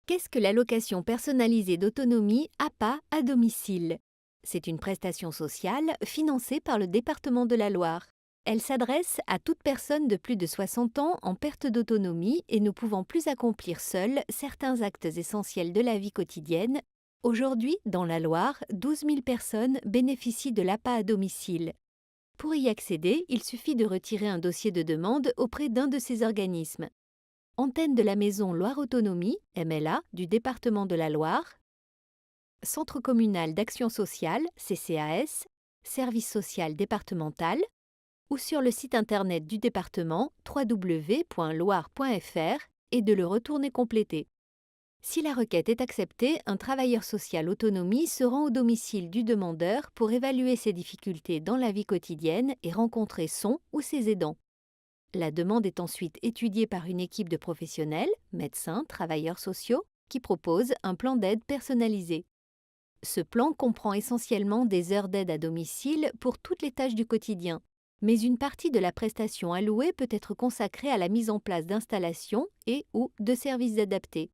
Qu'est-ce que l'allocation personnalisée d'autonomie APA à domicile? C'est une prestation sociale financée par le département de la Loire. Elle s'adresse à toute personne de plus de 60 ans en perte d'autonomie et ne pouvant plus accomplir seule certains actes essentiels de la vie quotidienne. Aujourd'hui, dans la Loire, 12 000 personnes bénéficient de l'APA à domicile. Pour y accéder, il suffit de retirer un dossier de demande auprès d'un de ces organismes. Antenne de la Maison Loire Autonomie, MLA, du département de la Loire, Centre communal d'action sociale, CCAS, Service social départemental, ou sur le site internet du département www.loire.fr et de le retourner complété. Si la requête est acceptée, un travailleur social autonomie se rend au domicile du demandeur pour évaluer ses difficultés dans la vie quotidienne et rencontrer son ou ses aidants. La demande est ensuite étudiée par une équipe de professionnels, médecins, travailleurs sociaux, qui proposent un plan d'aide personnalisé. Ce plan comprend essentiellement des heures d'aide à domicile pour toutes les tâches du quotidien, mais une partie de la prestation allouée peut être consacrée à la mise en place d'installations et/ou de services adaptés.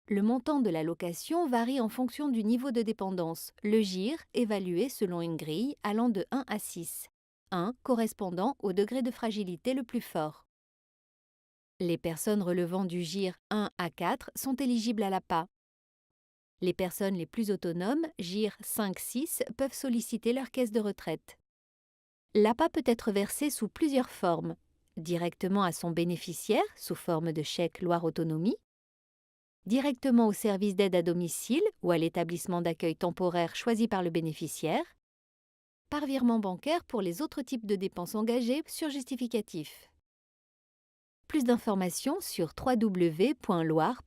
Le montant de l'allocation varie en fonction du niveau de dépendance, le GIR évalué selon une grille allant de 1 à 6, 1 correspondant au degré de fragilité le plus fort. Les personnes relevant du GIR 1 à 4 sont éligibles à l'APA. Les personnes les plus autonomes, GIR 5-6, peuvent solliciter leur caisse de retraite. L'APA peut être versée sous plusieurs formes, directement à son bénéficiaire, sous forme de chèque Loire Autonomie, directement au service d'aide à domicile ou à l'établissement d'accueil temporaire choisi par le bénéficiaire, par virement bancaire pour les autres types de dépenses engagées sur justificatif. Plus d'informations sur www.loire.fr.